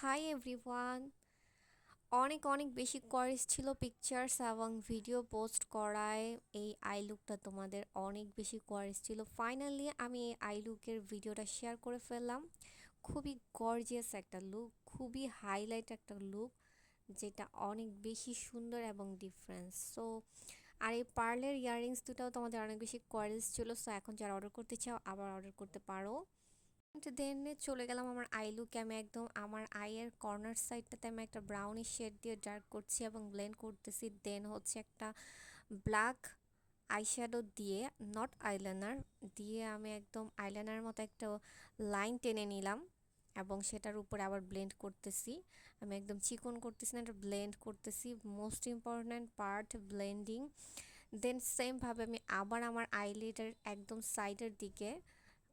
Hi everyone. অনেক অনেক বেশি কোয়ারিজ ছিল পিকচার্স এবং ভিডিও পোস্ট করায়। এই আই লুকটা তোমাদের অনেক বেশি কোয়ারিজ ছিল। ফাইনালি আমি এই আই লুকের ভিডিওটা শেয়ার করে ফেললাম। খুবই গর্জিয়াস একটা লুক, খুবই হাইলাইট একটা লুক, যেটা অনেক বেশি সুন্দর এবং ডিফারেন্স। সো আর এই পার্লের ইয়াররিংস দুটাও তোমাদের অনেক বেশি কোয়ারিজ ছিল। সো এখন যারা অর্ডার করতে চাও আবার অর্ডার করতে পারো। দেন চলে গেলাম আমার আই লুকে। আমি একদম আমার আইয়ের কর্নার সাইডটাতে আমি একটা ব্রাউনি শেড দিয়ে ডার্ক করছি এবং ব্লেন্ড করতেছি। দেন হচ্ছে একটা ব্ল্যাক আইশ্যাডো দিয়ে, নট আইলাইনার দিয়ে, আমি একদম আইলাইনার মতো একটা লাইন টেনে নিলাম এবং সেটার উপরে আবার ব্লেন্ড করতেছি। আমি একদম চিকন করতেছি না, এটা ব্লেন্ড করতেছি। Most important part blending. Then সেমভাবে আমি আবার আমার আইলিডের একদম সাইডের দিকে,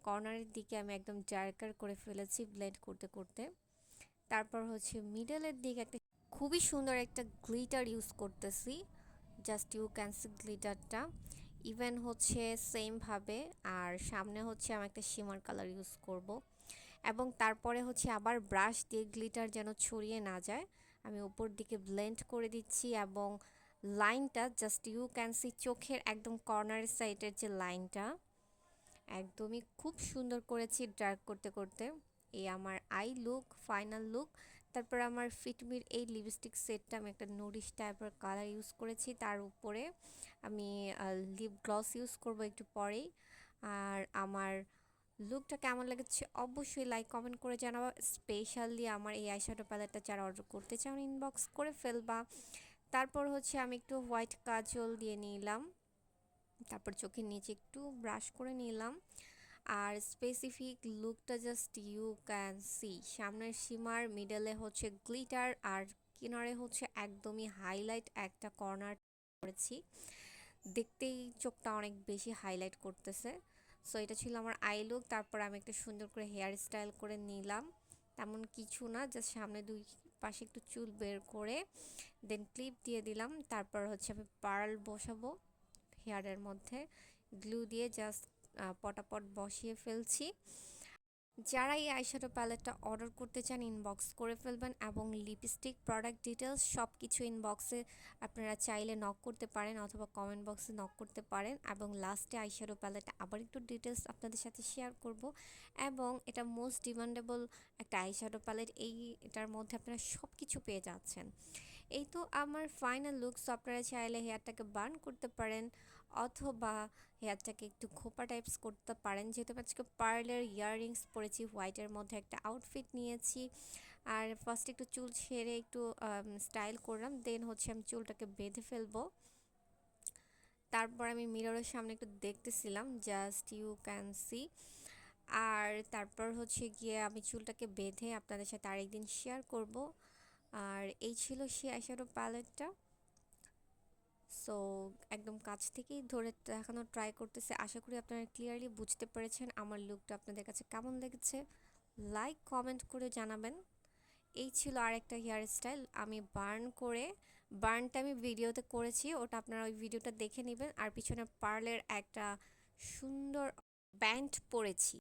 কর্নারের দিকে আমি একদম ডার্কার করে ফেলেছি ব্লেন্ড করতে করতে। তারপর হচ্ছে মিডলের দিকে একটা খুবই সুন্দর একটা গ্লিটার ইউজ করতেছি। জাস্ট ইউ ক্যান সি গ্লিটারটা ইভেন হচ্ছে সেমভাবে। আর সামনে হচ্ছে আমি একটা শিমার কালার ইউজ করব এবং তারপরে হচ্ছে আবার ব্রাশ দিয়ে গ্লিটার যেন ছড়িয়ে না যায় আমি উপর দিকে ব্লেন্ড করে দিচ্ছি। এবং লাইনটা জাস্ট ইউ ক্যান সি চোখের একদম কর্নারের সাইডের যে লাইনটা একদমই খুব সুন্দর করেছি ডার্ক করতে করতে। এই আমার আই লুক, ফাইনাল লুক। তারপর আমার ফিটমির এই লিপস্টিক সেটটা আমি একটা নুডিশ টাইপের কালার ইউজ করেছি, তার উপরে আমি লিপ গ্লস ইউজ করব একটু পরেই। আর আমার লুকটা কেমন লেগেছে অবশ্যই লাইক কমেন্ট করে জানাবো। স্পেশালি আমার এই আইশ্যাডো প্যালেটটা যারা অর্ডার করতে চাও ইনবক্স করে ফেলবা। তারপর হচ্ছে আমি একটু হোয়াইট কাজল দিয়ে নিলাম, তারপর চোখের নিচে একটু ব্রাশ করে নিলাম। আর স্পেসিফিক লুকটা জাস্ট ইউ ক্যান সি, সামনের সীমার মিডলে হচ্ছে গ্লিটার আর কিনারে হচ্ছে একদমই হাইলাইট একটা কর্নার করেছি। দেখতেই চোখটা অনেক বেশি হাইলাইট করতেছে। সো এটা ছিল আমার আই লুক। তারপর আমি একটা সুন্দর করে হেয়ার স্টাইল করে নিলাম, তেমন কিছু না, জাস্ট সামনে দুই পাশে একটু চুল বের করে দেন ক্লিপ দিয়ে দিলাম। তারপর হচ্ছে আমি পার্ল বসাবো হেয়ারের মধ্যে, গ্লু দিয়ে জাস্ট পটাপট বসিয়ে ফেলছি। যারা এই আইশ্যাডো প্যালেটটা অর্ডার করতে চান ইনবক্স করে ফেলবেন এবং লিপস্টিক প্রোডাক্ট ডিটেলস সব কিছু ইনবক্সে আপনারা চাইলে নক করতে পারেন অথবা কমেন্ট বক্সে নক করতে পারেন। এবং লাস্টে আইশ্যাডো প্যালেটটা আবার একটু ডিটেলস আপনাদের সাথে শেয়ার করব। এবং এটা মোস্ট ডিমান্ডেবল একটা আইশ্যাডো প্যালেট, এটার মধ্যে আপনারা সব কিছু পেয়ে যাচ্ছেন। এই তো আমার ফাইনাল লুকস। আপনারা চাইলে হেয়ারটাকে বার্ন করতে পারেন অথবা হেয়ারটাকে একটু খোপা টাইপস করতে পারেন। যেহেতু আজকে পার্লের ইয়াররিংস পরেছি, হোয়াইটের মধ্যে একটা আউটফিট নিয়েছি। আর ফার্স্ট একটু চুল ছেড়ে একটু স্টাইল করলাম, দেন হচ্ছে আমি চুলটাকে বেঁধে ফেলবো। তারপর আমি মিররের সামনে একটু দেখতেছিলাম, জাস্ট ইউ ক্যান সি। আর তারপর হচ্ছে গিয়ে আমি চুলটাকে বেঁধে আপনাদের সাথে আরেকদিন শেয়ার করব। আর এই ছিল সেই আইশ্যাডো প্যালেটটা। সো একদম কাছ থেকেই ধরে দেখানোর ট্রাই করতেছে। আশা করি আপনারা ক্লিয়ারলি বুঝতে পেরেছেন আমার লুকটা আপনাদের কাছে কেমন লেগেছে। লাইক কমেন্ট করে জানাবেন। এই ছিল আরেকটা হেয়ার স্টাইল আমি বার্ন করে, বার্নটা আমি ভিডিওতে করেছি, ওটা আপনারা ওই ভিডিওটা দেখে নেবেন। আর পিছনে পার্লের একটা সুন্দর ব্যান্ড পরেছি।